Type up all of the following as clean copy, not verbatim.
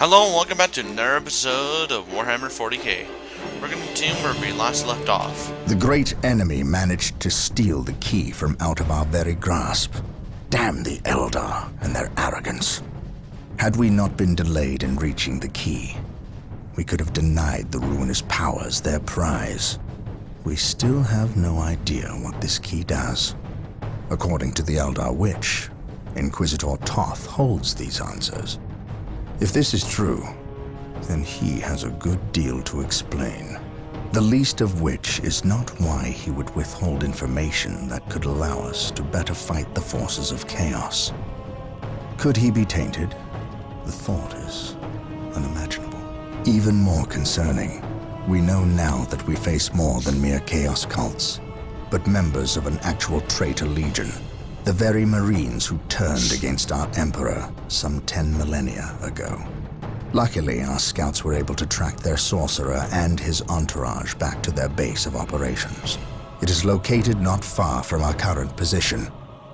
Hello and welcome back to another episode of Warhammer 40k. We're going to continue where we last left off. The great enemy managed to steal the key from out of our very grasp. Damn the Eldar and their arrogance. Had we not been delayed in reaching the key, we could have denied the ruinous powers their prize. We still have no idea what this key does. According to the Eldar Witch, Inquisitor Toth holds these answers. If this is true, then he has a good deal to explain. The least of which is not why he would withhold information that could allow us to better fight the forces of chaos. Could he be tainted? The thought is unimaginable. Even more concerning, we know now that we face more than mere chaos cults, but members of an actual traitor legion. The very Marines who turned against our Emperor some 10 millennia ago. Luckily, our scouts were able to track their sorcerer and his entourage back to their base of operations. It is located not far from our current position.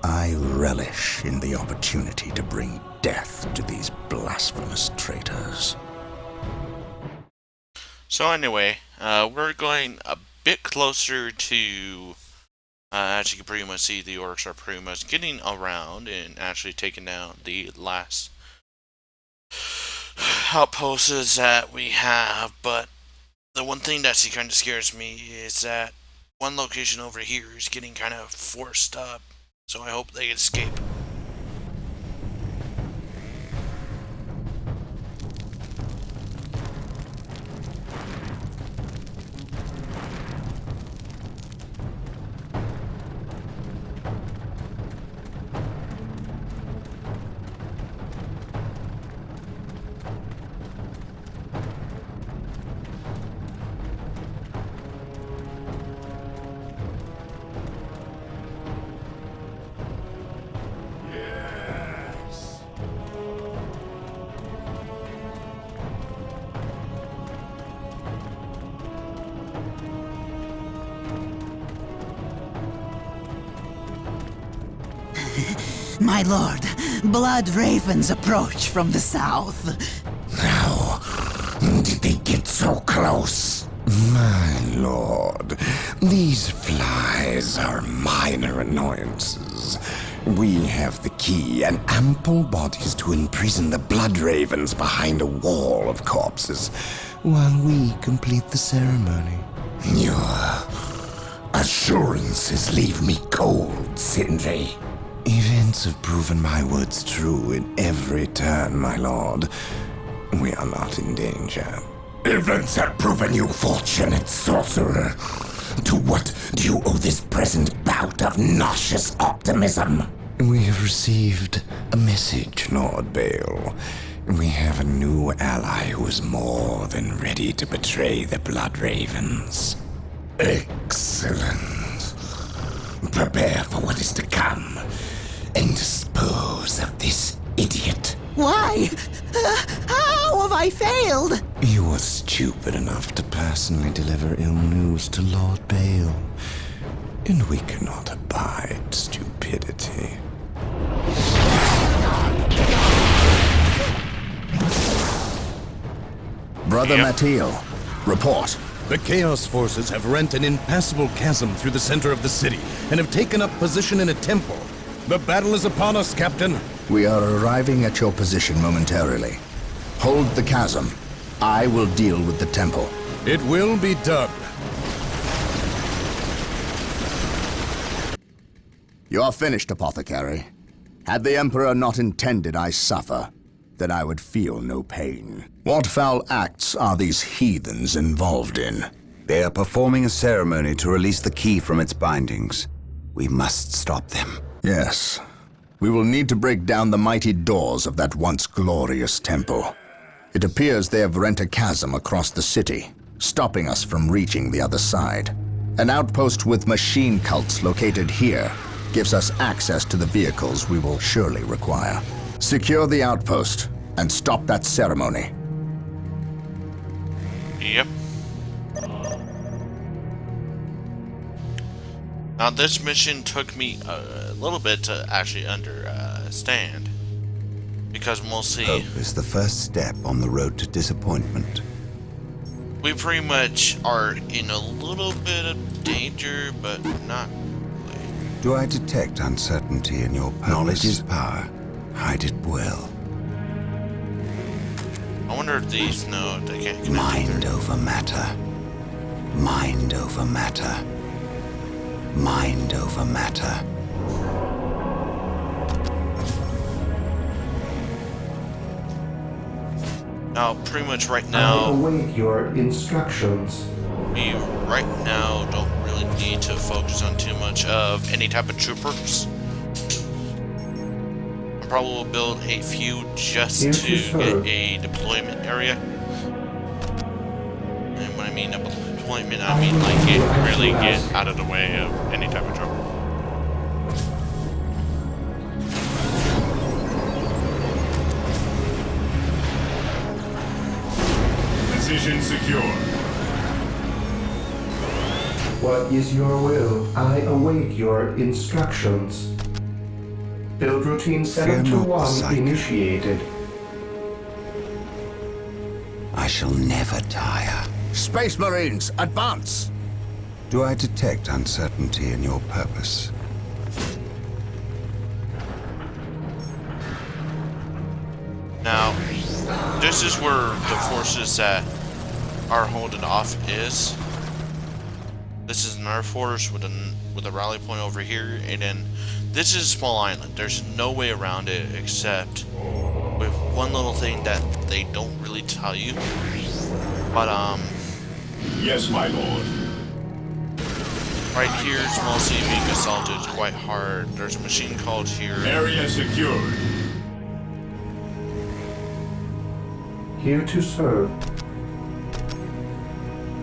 I relish in the opportunity to bring death to these blasphemous traitors. So anyway, we're going a bit closer to... as you can pretty much see, the orcs are pretty much getting around and actually taking down the last outposts that we have. But the one thing that kind of scares me is that one location over here is getting kind of forced up. So I hope they escape. My lord, blood ravens approach from the south. How did they get so close? My lord, these flies are minor annoyances. We have the key and ample bodies to imprison the blood ravens behind a wall of corpses, while we complete the ceremony. Your assurances leave me cold, Sindri. Events have proven my words true in every turn, my lord. We are not in danger. Events have proven you fortunate, sorcerer. To what do you owe this present bout of nauseous optimism? We have received a message, Lord Bale. We have a new ally who is more than ready to betray the Blood Ravens. Excellent. Prepare for what is to come. And dispose of this idiot. Why? How have I failed? You were stupid enough to personally deliver ill news to Lord Bale. And we cannot abide stupidity. Brother Mateo, report. The Chaos Forces have rent an impassable chasm through the center of the city and have taken up position in a temple. The battle is upon us, Captain. We are arriving at your position momentarily. Hold the chasm. I will deal with the temple. It will be done. You are finished, Apothecary. Had the Emperor not intended I suffer, then I would feel no pain. What foul acts are these heathens involved in? They are performing a ceremony to release the key from its bindings. We must stop them. Yes. We will need to break down the mighty doors of that once glorious temple. It appears they have rent a chasm across the city, stopping us from reaching the other side. An outpost with machine cults located here gives us access to the vehicles we will surely require. Secure the outpost and stop that ceremony. Yep. Now this mission took me a little bit to actually understand. because mostly Hope is the first step on the road to disappointment. we pretty much are in a little bit of danger, but not really. Do I detect uncertainty in your purpose? Knowledge is power. Hide it well. I wonder if these know they can't connect Mind over matter. Mind over matter. Mind over matter. Now, pretty much right I now, await your instructions. we right now don't really need to focus on too much of any type of troopers. I probably will build a few just Here to to serve. get a deployment area. And when I mean a deployment, I mean like really get out of the way of any type of trouble. Position secure. What is your will? I await your instructions. Build routine Fear not, 721 Psycho. initiated. I shall never tire. Space Marines, advance! Do I detect uncertainty in your purpose? Now, this is where the forces that are holding off is. This is another force with a rally point over here, and then this is a small island. There's no way around it except with one little thing that they don't really tell you. But Yes, my lord. right here is mostly being assaulted. It's quite hard. There's a machine called here. Area secured. Here to serve.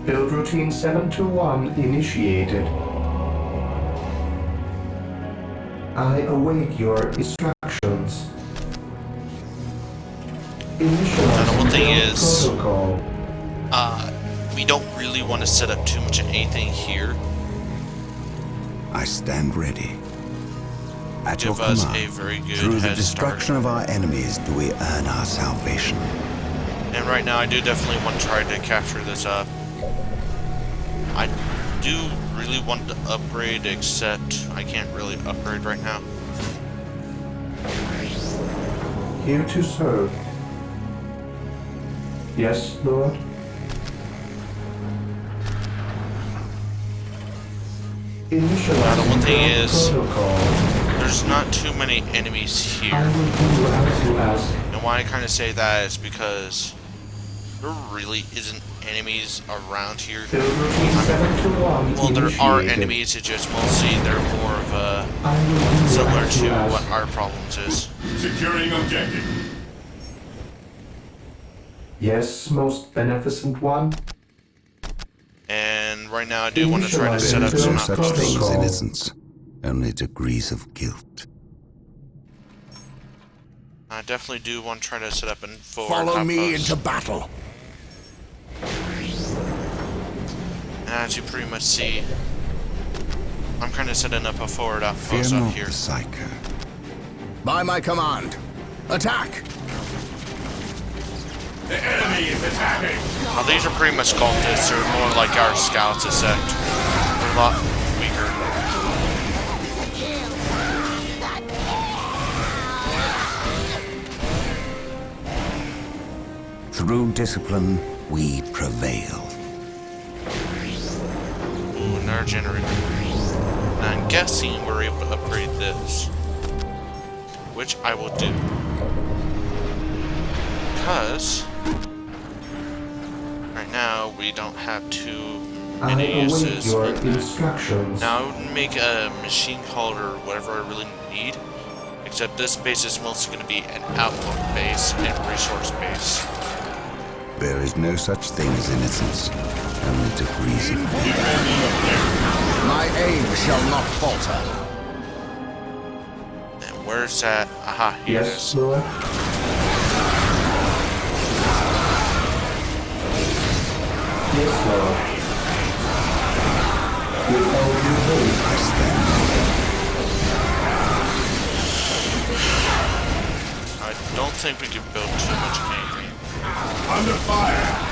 Build routine 721 initiated. I await your instructions. Initialize one thing build is- protocol. We don't really want to set up too much of anything here. I stand ready. At your Give us command, a very good through the head destruction start. of our enemies do we earn our salvation. And right now, I do definitely want to try to capture this up. I do really want to upgrade, except I can't really upgrade right now. Here to serve. Yes, Lord. Initialize The one thing build is- protocol. There's not too many enemies I here. will do as you ask. And why I kind of say that is because there really isn't enemies around here. Build routine 721 Well, there are initiated. enemies, it's just mostly they're more of a I will do similar as you to ask. what our problems is. Securing objective. Yes, most beneficent one. And right now, I do want to try to set There up is some no such thing as protocol. innocence, only degrees of guilt. I definitely do want to try to set up a forward Follow me outpost. into battle. And as you pretty much see, I'm kind of setting up a forward Fear outpost up not here. the Psycho. By my command, attack! The enemy is attacking. Now these are pretty much cultists, they're more like our scouts, except they're a lot weaker. Through discipline, we prevail. Ooh, another generator. And I'm guessing we're able to upgrade this. Which I will do. Because right now we don't have too I many await uses. your in that. instructions. Now I would make a machine call or whatever I really need. Except this base is mostly going to be an outlook base and resource base. There is no such thing as innocence, only degrees of guilt. Defending objective. My aim shall not falter. And where's that? Aha, here it Yes, is. Lord. Yes, Lord. With all due haste. I stand. I don't think we can build too much of anything. Under fire!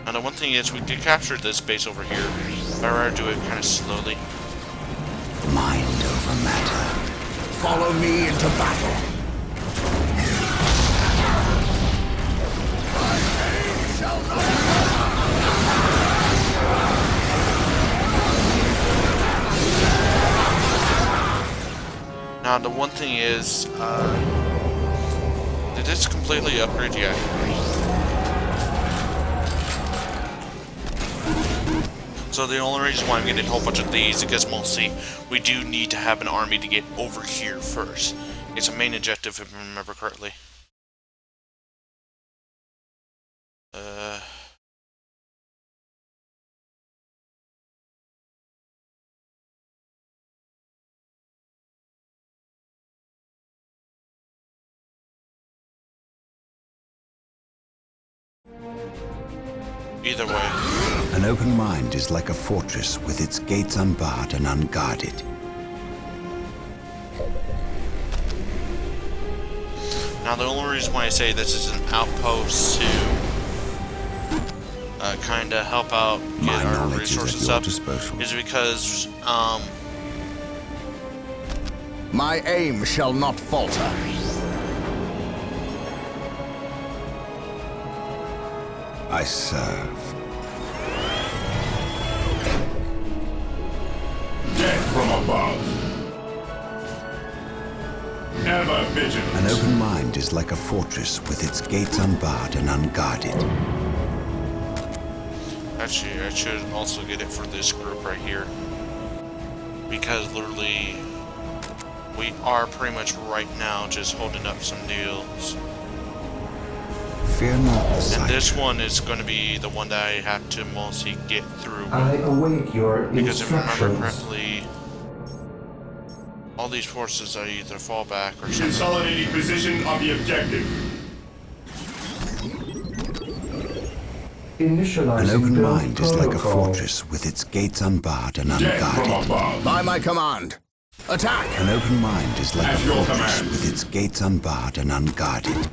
Now the one thing is, we did capture this base over here, but I'd rather do it kind of slowly. Mind over matter. Follow me into battle. Now the one thing is, did this completely upgrade yet? So the only reason why I'm getting a whole bunch of these is because mostly we do need to have an army to get over here first. It's a main objective if I remember correctly. Either way. An open mind is like a fortress with its gates unbarred and unguarded. Now the only reason why I say this is an outpost to kind of help out get our resources up is because My aim shall not falter. I serve. Death from above. Ever vigilant. An open mind is like a fortress with its gates unbarred and unguarded. actually I should also get it for this group right here, because literally we are pretty much right now just holding up some deals. Fear not the sight. And this one is going to be the one that I have to mostly get through. I await your Because if I remember instructions. correctly, all these forces are either fall back or something. Consolidating position on the objective. Initializing An open build mind is like a protocol. fortress with its gates unbarred and Death from unguarded. above. By my command. Attack! An open mind is like At a your fortress command. with its gates unbarred and unguarded.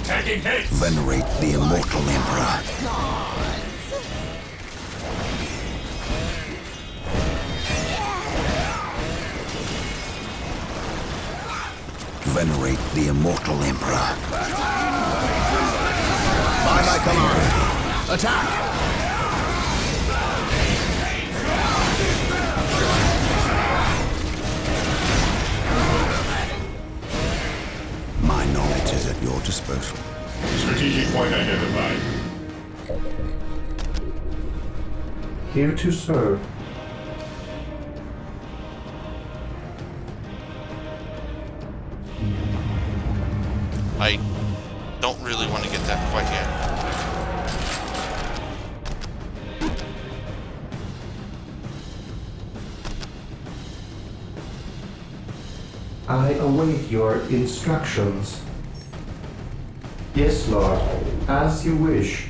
Taking hits. Venerate the immortal emperor. Venerate the immortal emperor. By my command. Attack! My knowledge is at your disposal. Strategic point identified. Here to serve. I don't really want to get that quite yet. I await your instructions. Yes, Lord. As you wish.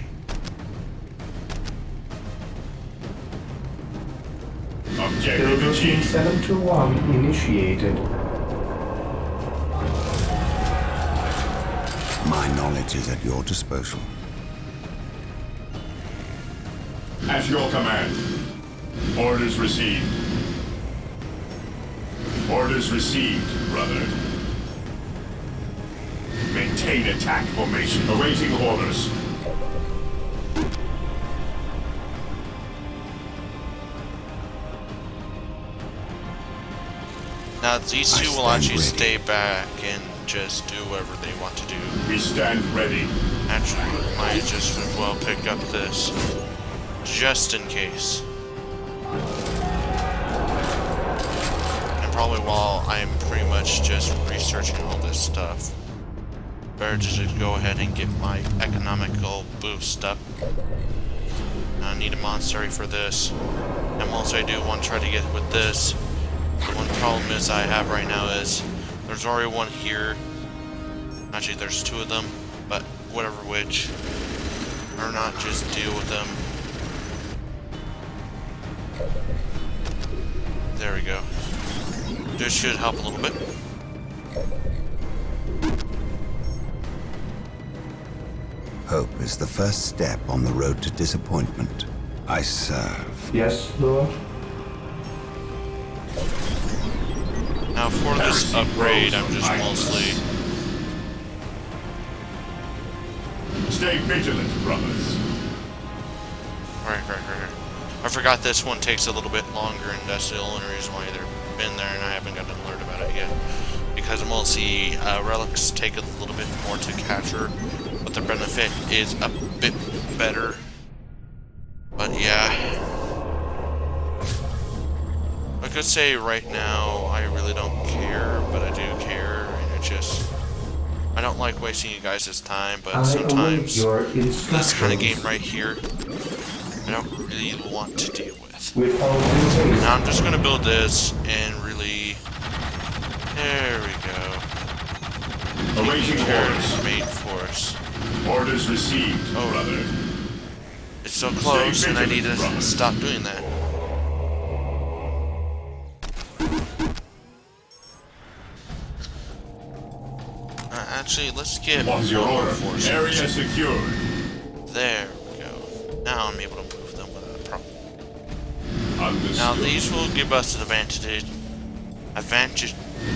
Objective Build routine achieved. 721 initiated. My knowledge is at your disposal. At your command. Orders received. Orders received, brother. Maintain attack formation. Awaiting orders. Now these I two will stand actually ready. stay back and just do whatever they want to do. We stand ready. Actually, we might just as well pick up this, just in case. And probably while I'm pretty much just researching all this stuff, better to just go ahead and get my economical boost up. I need a monastery for this. And once I do want to try to get with this, the one problem is I have right now is there's already one here. Actually, there's two of them, but whatever which. Or not, just deal with them. we go. This should help a little bit. Hope is the first step on the road to disappointment. I serve. Yes, Lord? Now for this upgrade, I'm just mostly... Stay vigilant, brothers. Right. I forgot this one takes a little bit longer, and that's the only reason why they've been there, and I haven't gotten an alert about it yet. Because mostly relics take a little bit more to capture, but the benefit is a bit better. But yeah, I could say right now I really don't care, but I do care, and it just, I don't like wasting you guys' time, but sometimes this kind of game right here, I don't really want to deal with. Now I'm just gonna build this and really, there we go. Awaiting Care of orders. the main force. Orders received, Oh. brother. It's so close, and I need to stop doing that. Actually, let's get What's your more order? forces. Area secured. There we go. Now I'm able to move them without a problem. Understood. Now these will give us an advantage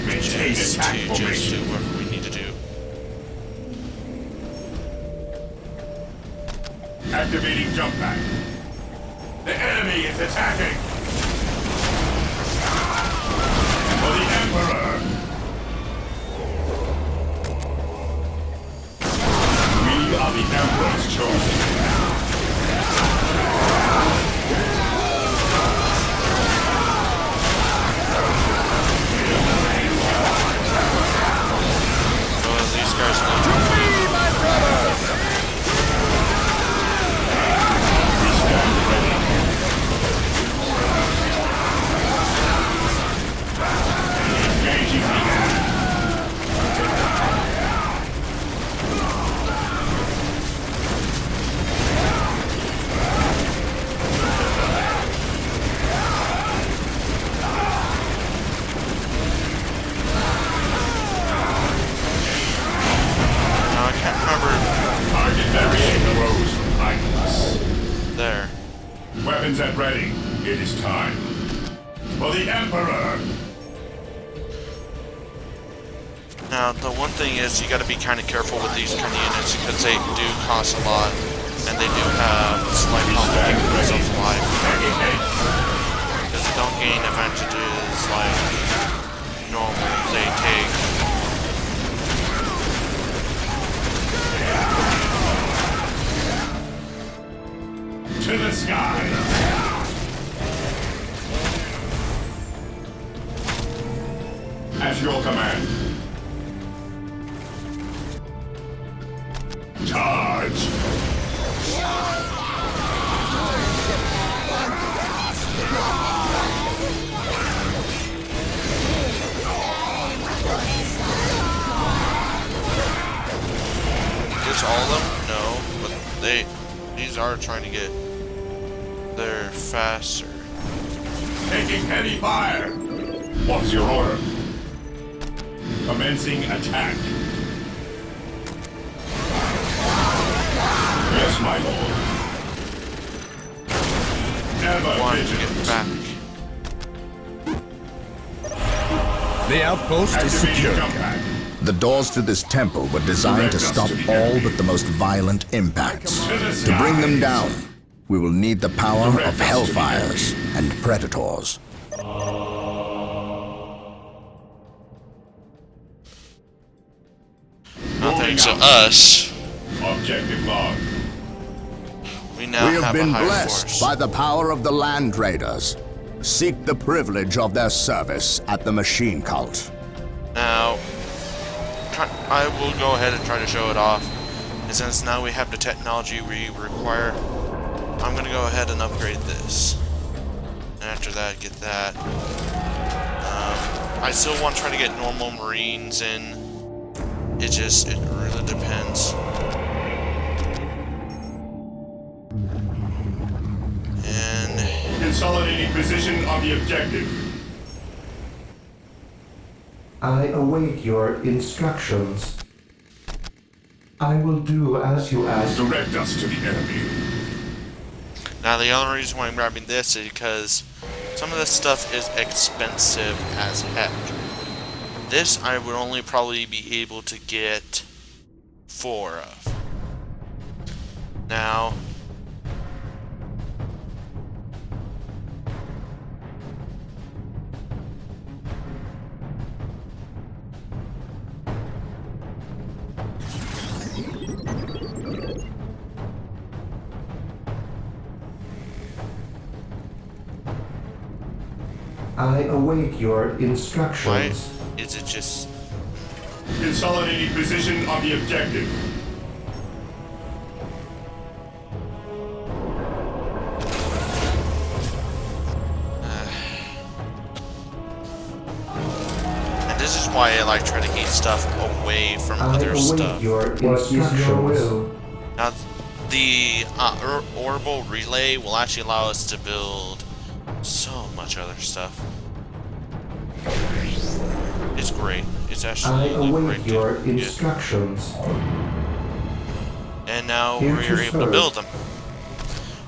Maintain to attack just do formation. what we need to do. Activating jump pack. The enemy is attacking. For the Emperor. We are the Emperor's chosen. So these guys will Engaging the enemy. Now I can't remember. Target variant rose from behind us. There. Weapons at ready. It is time. For the Emperor. Now the one thing is you got to be kind of careful with these kind of units because they do cost a lot, and they do have slight problem keeping themselves alive. Because they don't gain advantages like normal. They take. To the sky. At your command. Charge. Is all of them? No, but these are trying to get there faster. Taking heavy fire. What's your order? Commencing attack. Yes, my lord. Never Want to vigilant. get back. The outpost is Activating secure. jump pack. The doors to this temple were designed to stop all but the most violent impacts. To bring them down, we will need the power of hellfires and predators. Now thanks to us, Objective log. we now We have have a been high blessed force. by the power of the land raiders. Seek the privilege of their service at the machine cult. Now, I will go ahead and try to show it off. And since now we have the technology we require, I'm going to go ahead and upgrade this. And after that, get that. I still want to try to get normal Marines in. It really depends. And Consolidating position on the objective. I await your instructions. I will do as you ask. Direct us to the enemy. Now, the only reason why I'm grabbing this is because some of this stuff is expensive as heck. This I would only probably be able to get 4 of. Now, I await your why instructions. is it just... Consolidating position on the objective. And this is why I like trying to keep stuff away from I other await stuff. your instructions. Now, the orbital relay will actually allow us to build so much other stuff. It's great. It's I absolutely await great. your to get. instructions. And now Here we're to able to serve. build them.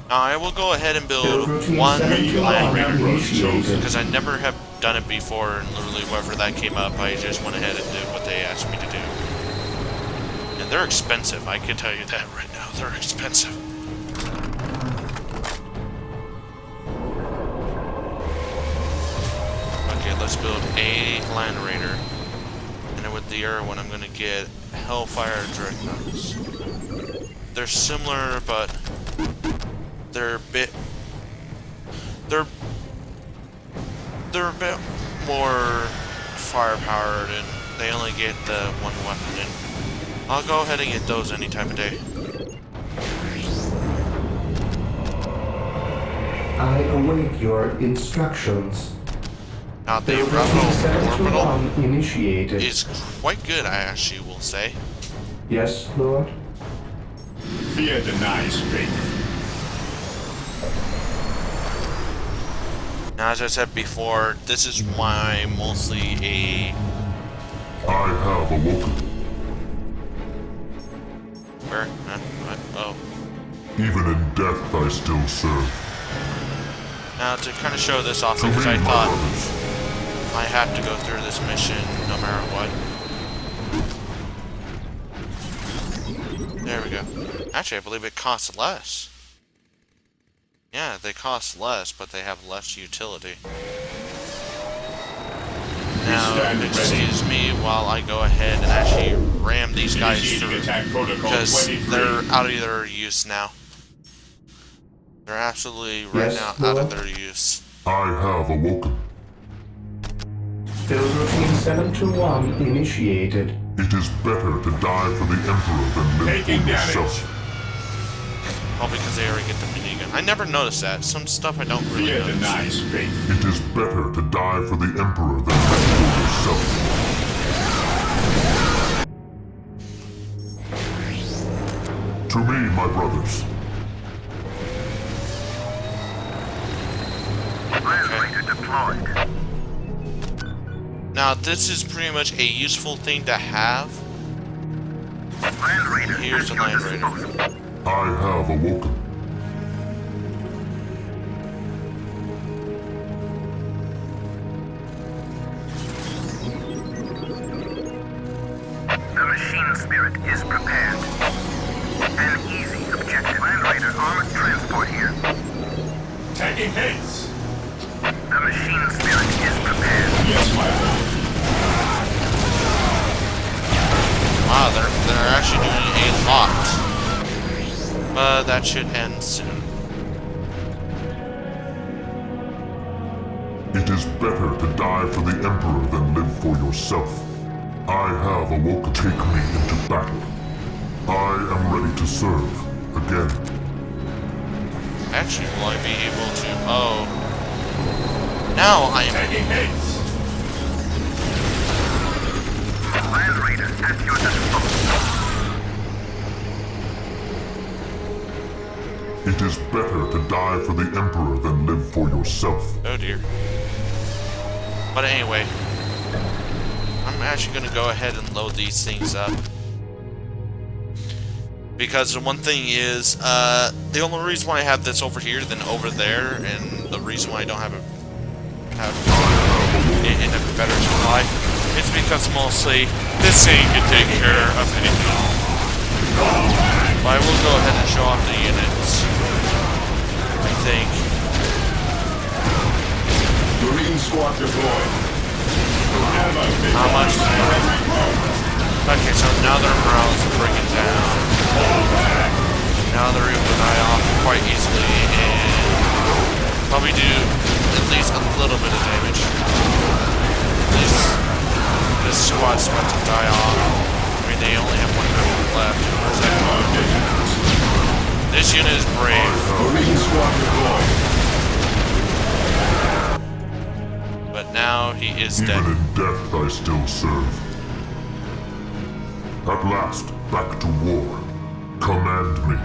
Now I will go ahead and build Build routine one 7 land initiated. because I never have done it before, and literally whenever that came up, I just went ahead and did what they asked me to do. And they're expensive, I can tell you that right now. They're expensive. Okay, let's build a Land Raider. And then with the other one, I'm going to get Hellfire Dreadnoughts. They're similar, but they're a bit... They're a bit more firepowered, and they only get the one weapon. And I'll go ahead and get those any time of day. I await your instructions. Now, the Build routine 7 orbital initiated. is quite good, I actually will say. Yes, Lord? Fear denies faith. Now, as I said before, this is why mostly a... I have awoken. Where? What? Oh. Even in death I still serve. Now, to kind of show this off, To because me, I my thought brothers, I have to go through this mission no matter what. There we go. Actually, I believe it costs less. Yeah, they cost less, but they have less utility. Now, excuse me while I go ahead and actually ram these guys Initiating through, attack protocol because 23. they're out of their use now. They're absolutely right Yes, now out Lord? of their use. I have awoken. Build routine 721 initiated. It is better to die for the Emperor than live Taking for damage. yourself. Oh, because they already get the minigun. I never noticed that. Some stuff I don't really Fear notice. denies faith. It is better to die for the Emperor than live for yourself. To me, my brothers, Now, this is pretty much a useful thing to have. Here's a Land Raider. I have awoken. The machine spirit is prepared. An easy objective. Land Raider armored transport here. Taking hits. The machine spirit is prepared. Yes, my lord. Wow, they're actually doing a lot. But that should end soon. It is better to die for the Emperor than live for yourself. I have awoken. Take me into battle. I am ready to serve again. Actually, will I be able to... Oh. Now I am... Taking hits. Land Raider at your disposal. It is better to die for the Emperor than live for yourself. Oh dear. But anyway, I'm actually going to go ahead and load these things up. Because the one thing is, the only reason why I have this over here than over there, and the reason why I don't have a better supply, it's because mostly this thing can take care of anything. But I will go ahead and show off the units. I think. Marine squad deployed. How much? Okay, so now their morale is bringing down. Now they're able to die off quite easily and probably do at least a little bit of damage. At least this squad's about to die off. I mean, they only have one member left. This unit is brave. Marine squad deployed. But now he is Even dead. in death I still serve. At last, back to war. Command me.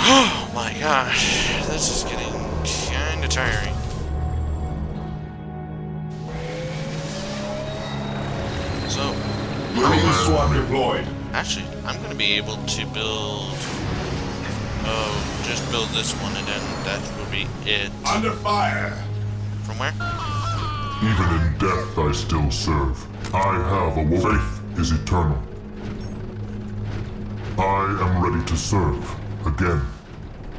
Oh my gosh, this is getting kinda tiring. So, Marine squad deployed. actually, I'm gonna be able to build. Oh, just build this one and then that will be it. Under fire. From where? Even in death I still serve. I have a faith is eternal. I am ready to serve again.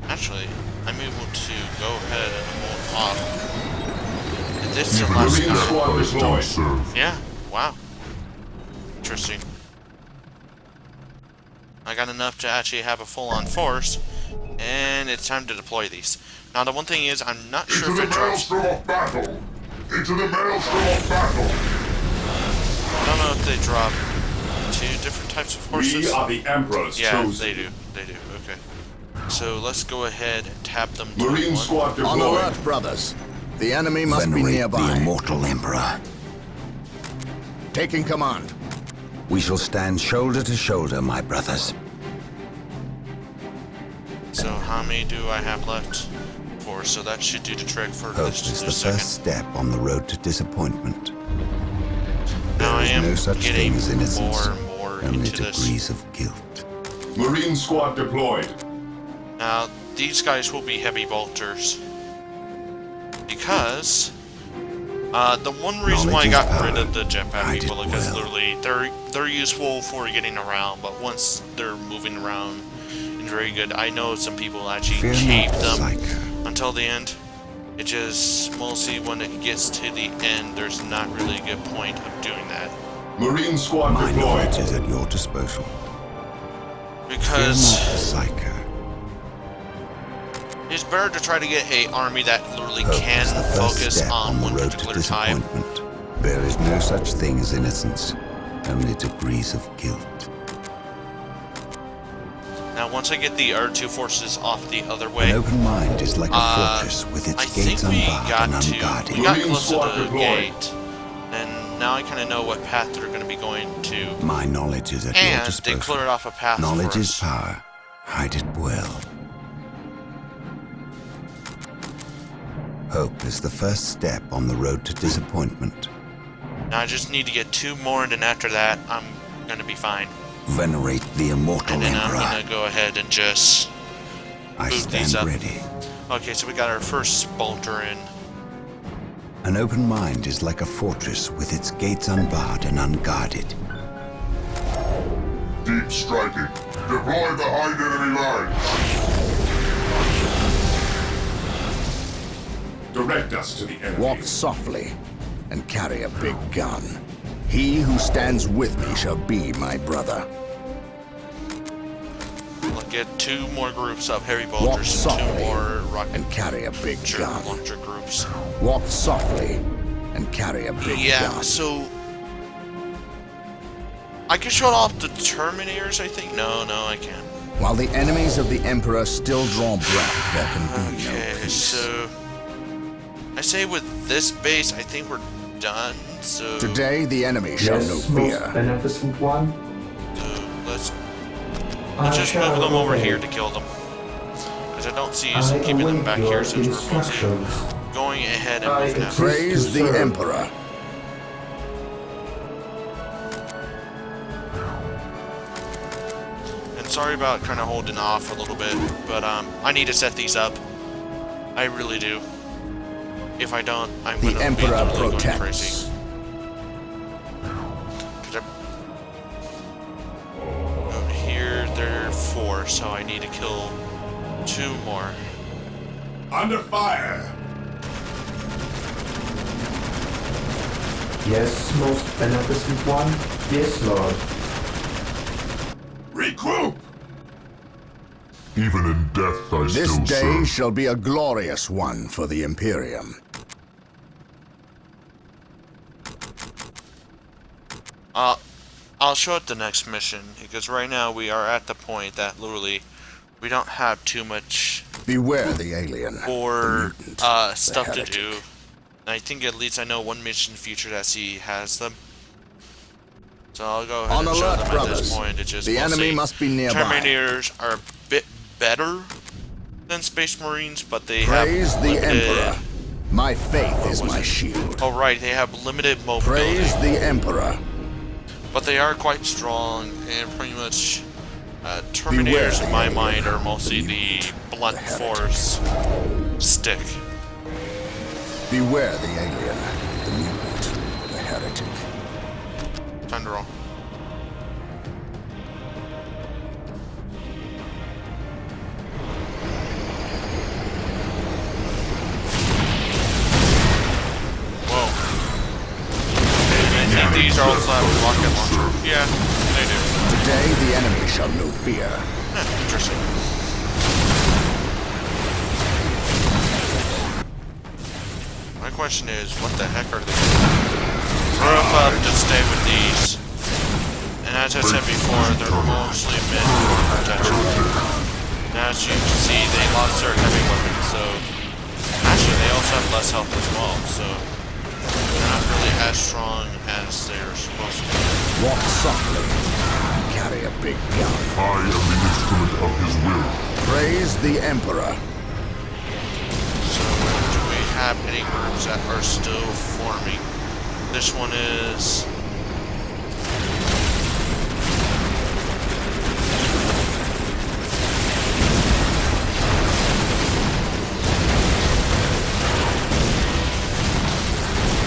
Actually, I'm able to go ahead and hold off. And this is the Even last in death time. I still serve. Yeah, wow. Interesting. I got enough to actually have a full-on force, and it's time to deploy these. Now, the one thing is, I'm not sure if it drops. Maelstrom of battle! Into the maelstrom of battle! I don't know if they drop two different types of horses. We are the Emperor's Yeah, chosen. they do. They do. Okay. So let's go ahead and tap them. to Marine one. squad On deployed. alert, brothers. The enemy must be Venerate the nearby. immortal Emperor. Taking command. We shall stand shoulder to shoulder, my brothers. So how many do I have left? 4. So that should do the trick for Hope this, is the this second. first step on the road to disappointment. Now I There is am no such getting thing as innocence, more and more only into this. degrees of guilt. Marine squad deployed. Now, these guys will be heavy bolters. Because the one reason why I Knowledge is got rid power. of the jetpack Hide people it because well. literally they're useful for getting around, but once they're moving around and very good, I know some people actually Fear keep not, them Psycho. until the end. It just mostly when it gets to the end, there's not really a good point of doing that. Marine squad My deployed. knowledge is at your disposal. Fear Because not, Psycho. it's better to try to get a army that literally Hope can is the first focus step on the one road to particular type. disappointment. There is no such thing as innocence, only degrees of guilt. Now, once I get the R2 forces off the other An way, open mind is like a fortress with its I think gates we unbarred got and to unguarded. we got Marine close to squad the deployed. gate, and now I kind of know what path they're going to be going to, My knowledge is at your and they disposal. cleared off a path Knowledge for is us. power. Hide it well. Hope is the first step on the road to disappointment. Now I just need to get 2 more, and then after that, I'm going to be fine. Venerate the immortal And then I'm Emperor. going to go ahead and just I move these stand up. ready. Okay, so we got our first bolter in. An open mind is like a fortress with its gates unbarred and unguarded. Deep striking. Deploy behind enemy lines. Direct us to the enemy. Walk softly and carry a big gun. He who stands with me shall be my brother. We'll get 2 more groups of heavy Walk bolters and 2 softly more rocket and carry a big gun. launcher groups. Walk softly and carry a big Yeah, gun. so I can shut off the Terminators, I think. No, I can't. While the enemies of the Emperor still draw breath, there can be no Okay, peace. so I say with this base, I think we're done. So Today, the enemy shall know Yes, most fear. beneficent one. let's I just shall move them over obey. here to kill them, because I don't see use I in keeping them await back your here since we're mostly instructions. going ahead and I moving out. exist Praise to the serve. Emperor. sorry about kind of holding off a little bit, but I need to set these up. I really do. If I don't, I'm The gonna be Emperor literally going protects. crazy. 'Cause here, there are 4, so I need to kill 2 more. Under fire! Yes, most beneficent one? Yes, Lord. Regroup! Even in death, I This still day serve. shall be a glorious one for the Imperium. I'll show it the next mission, because right now we are at the point that literally we don't have too much Beware the alien, or the mutant, stuff the to heretic. do. And I think at least I know one mission featured as he has them. So I'll go ahead On and show alert, them at brothers. this point. It's just The enemy mostly must be nearby. Terminators are a bit better than Space Marines, but they Praise have the limited... Emperor. My faith is my shield. Oh right, they have limited mobility. Praise the Emperor. But they are quite strong, and pretty much Terminators in my mind are mostly the blunt force stick. Beware the alien, the mutant, the heretic. Time to roll. Whoa. I think these are also have rocket launcher. Yeah, they do. Today the enemy shall know fear. Interesting. My question is, what the heck are they doing? Group up to stay with these. And as I said before, they're mostly meant for protection. Now as you can see, they lost their heavy weapons, so... Actually, they also have less health as well, so... They're not really as strong as they're supposed to be. Walk softly. Carry a big gun. I am the instrument of his will. Praise the Emperor. So, do we have any groups that are still forming? This one is...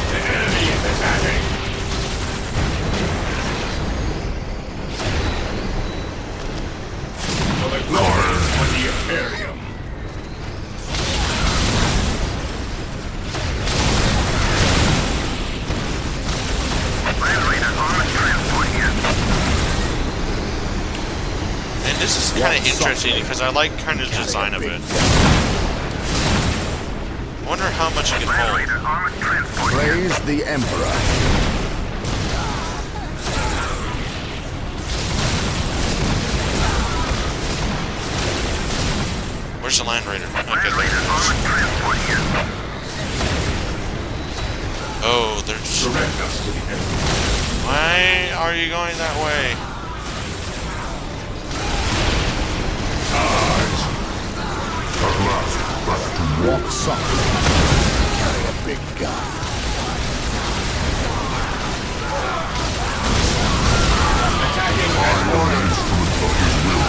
The enemy is attacking! For the glory of the Imperium! Land Raider armored transport here. And this is kind of interesting because I like kind of the design of it. I wonder how much you can Land hold. Raider armored transport here. Praise the Emperor. Where's the Land Raider? Okay, Land there Raider it is. armored transport here. Oh, there's... Direct us to the enemy. Why are you going that way? At last, back to war. Walk softly. Carry a big gun. Attacking I as am the ordered. instrument of his will.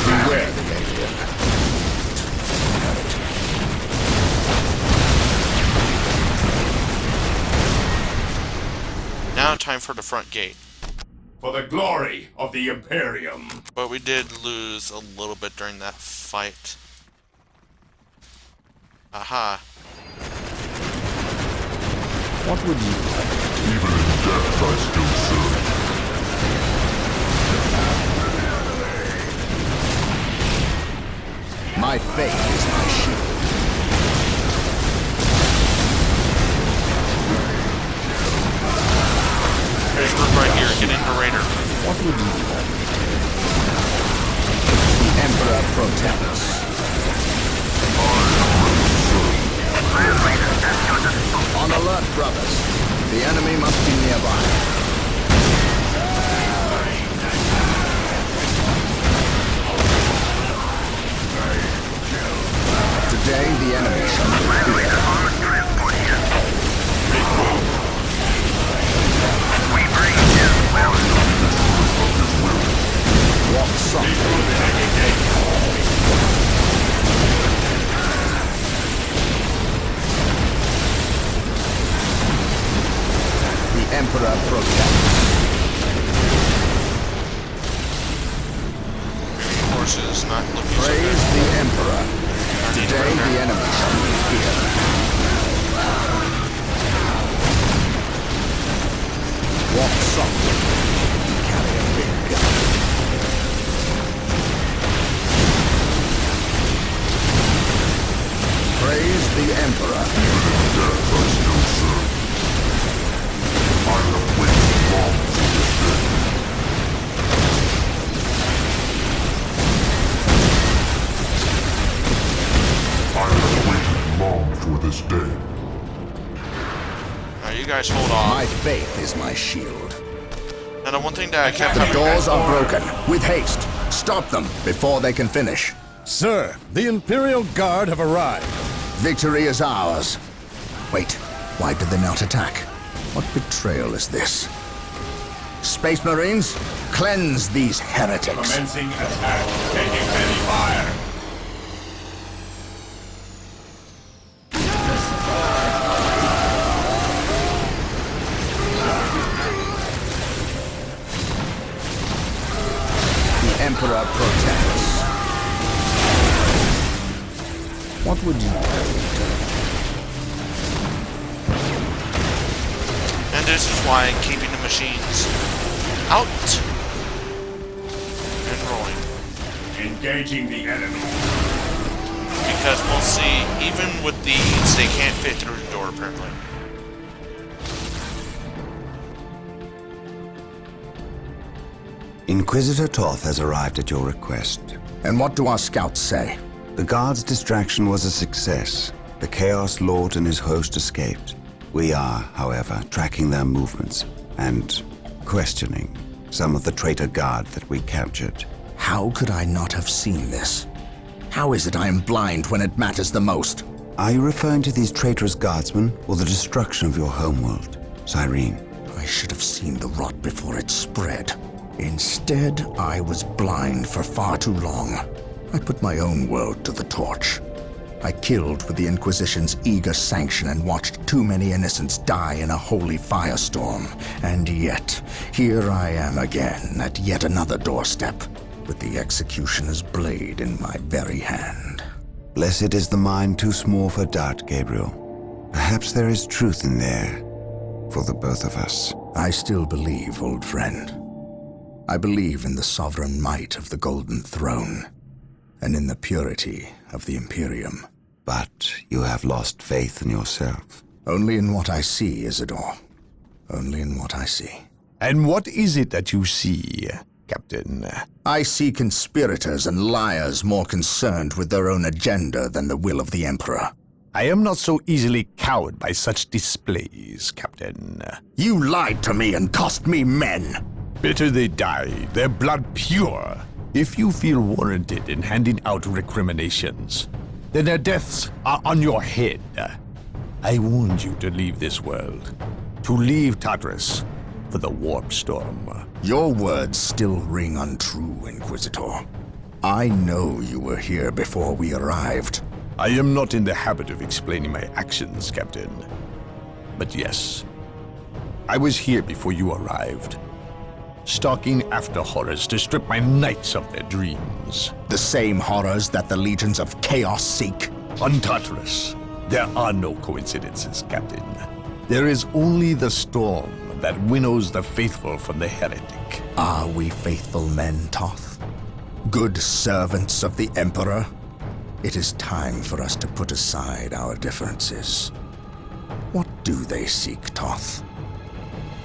Beware the alien. Now time for the front gate. For the glory of the Imperium. But we did lose a little bit during that fight. Aha. What would you like? Even in death, I still serve. My faith is my shield. There's group right here. Get into Raider. What would you like? The Emperor protects. Land Raider at your disposal. On alert, brothers. The enemy must be nearby. guys hold off. My faith is my shield. Now, the one thing that I kept The coming back doors are for- broken. With haste. Stop them before they can finish. Sir, the Imperial Guard have arrived. Victory is ours. Wait, why did they not attack? What betrayal is this? Space Marines, cleanse these heretics. Commencing attack. Taking heavy fire. The Emperor protects. What would you do? And this is why I'm keeping the machines out and rolling. Engaging the enemy. Because we'll see, even with these, they can't fit through the door, apparently. Inquisitor Toth has arrived at your request. And what do our scouts say? The guard's distraction was a success. The Chaos Lord and his host escaped. We are, however, tracking their movements and questioning some of the traitor guard that we captured. How could I not have seen this? How is it I am blind when it matters the most? Are you referring to these traitorous guardsmen or the destruction of your homeworld, Cyrene? I should have seen the rot before it spread. Instead, I was blind for far too long. I put my own world to the torch. I killed with the Inquisition's eager sanction and watched too many innocents die in a holy firestorm. And yet, here I am again at yet another doorstep, with the executioner's blade in my very hand. Blessed is the mind too small for doubt, Gabriel. Perhaps there is truth in there for the both of us. I still believe, old friend. I believe in the sovereign might of the Golden Throne, and in the purity of the Imperium. But you have lost faith in yourself. Only in what I see, Isidore. Only in what I see. And what is it that you see, Captain? I see conspirators and liars more concerned with their own agenda than the will of the Emperor. I am not so easily cowed by such displays, Captain. You lied to me and cost me men! Better they die, their blood pure. If you feel warranted in handing out recriminations, then their deaths are on your head. I warned you to leave this world, to leave Tartarus for the warp storm. Your words still ring untrue, Inquisitor. I know you were here before we arrived. I am not in the habit of explaining my actions, Captain. But yes, I was here before you arrived, stalking after horrors to strip my knights of their dreams. The same horrors that the legions of chaos seek. On Tartarus, there are no coincidences, Captain. There is only the storm that winnows the faithful from the heretic. Are we faithful men, Toth? Good servants of the Emperor? It is time for us to put aside our differences. What do they seek, Toth?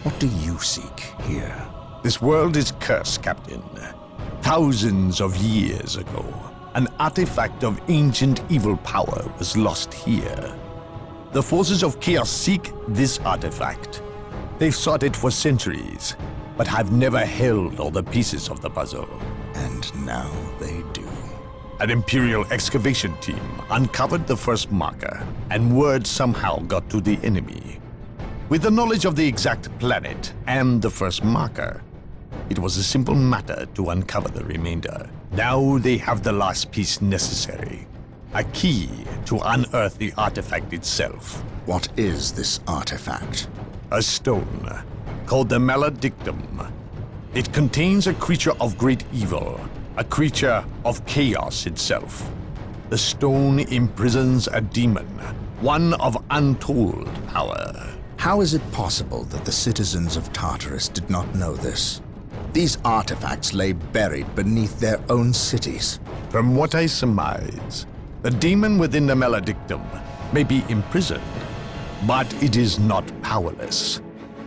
What do you seek here? This world is cursed, Captain. Thousands of years ago, an artifact of ancient evil power was lost here. The forces of chaos seek this artifact. They've sought it for centuries, but have never held all the pieces of the puzzle. And now they do. An Imperial excavation team uncovered the first marker, and word somehow got to the enemy. With the knowledge of the exact planet and the first marker, it was a simple matter to uncover the remainder. Now they have the last piece necessary. A key to unearth the artifact itself. What is this artifact? A stone, called the Maledictum. It contains a creature of great evil, a creature of chaos itself. The stone imprisons a demon, one of untold power. How is it possible that the citizens of Tartarus did not know this? These artifacts lay buried beneath their own cities. From what I surmise, the demon within the Maledictum may be imprisoned, but it is not powerless.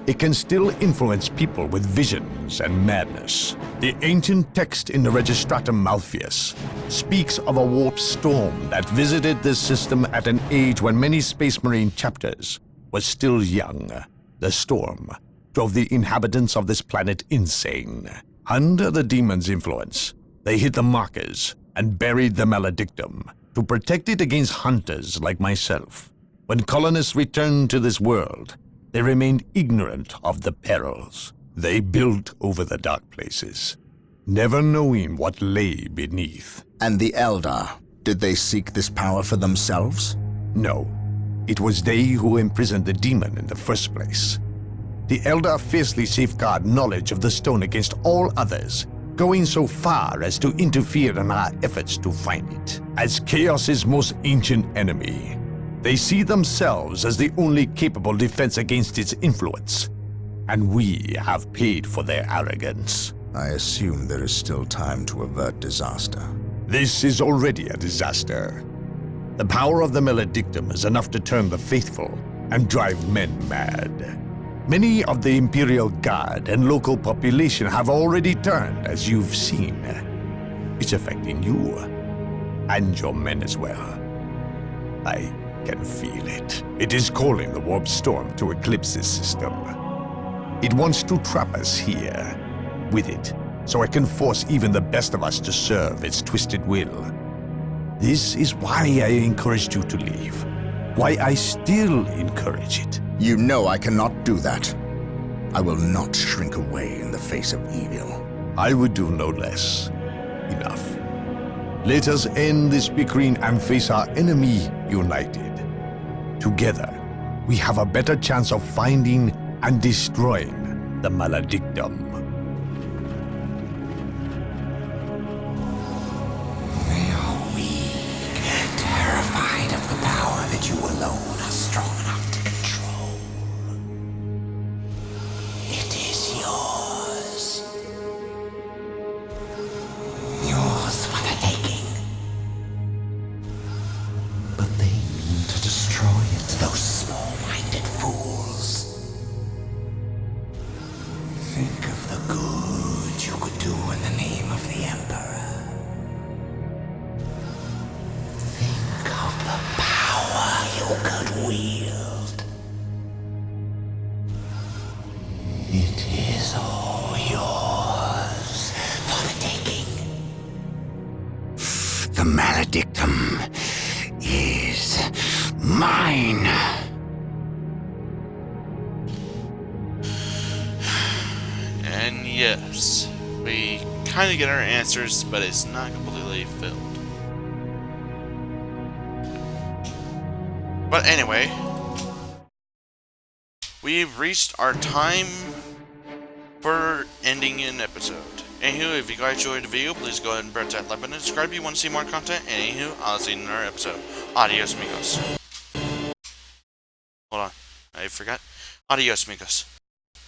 It can still influence people with visions and madness. The ancient text in the Registratum Malpheus speaks of a warp storm that visited this system at an age when many Space Marine chapters were still young. The storm drove the inhabitants of this planet insane. Under the demon's influence, they hid the markers and buried the maledictum to protect it against hunters like myself. When colonists returned to this world, they remained ignorant of the perils. They built over the dark places, never knowing what lay beneath. And the Eldar, did they seek this power for themselves? No, it was they who imprisoned the demon in the first place. The Eldar fiercely safeguard knowledge of the stone against all others, going so far as to interfere in our efforts to find it. As Chaos's most ancient enemy, they see themselves as the only capable defense against its influence, and we have paid for their arrogance. I assume there is still time to avert disaster. This is already a disaster. The power of the maledictum is enough to turn the faithful and drive men mad. Many of the Imperial Guard and local population have already turned, as you've seen. It's affecting you, and your men as well. I can feel it. It is calling the warp storm to eclipse this system. It wants to trap us here, with it, so it can force even the best of us to serve its twisted will. This is why I encouraged you to leave. Why I still encourage it. You know I cannot do that. I will not shrink away in the face of evil. I would do no less. Enough. Let us end this bickering and face our enemy united. Together, we have a better chance of finding and destroying the maledictum. They are weak, terrified of the power that you alone are strong enough to control. It is yours. Yours for the taking. But they mean to destroy it, those small-minded fools. Think of the good you could do in the name of the Emperor. Think of the power you could wield. It is all yours for the taking. The maledictum is mine. And yes, we kind of get our answers, but it's not completely filled. But anyway, we've reached our time for ending an episode. Anywho, if you guys enjoyed the video, please go ahead and press that like button and subscribe if you want to see more content. And anywho, I'll see you in another episode. Adios, amigos. Hold on, I forgot. Adios, amigos.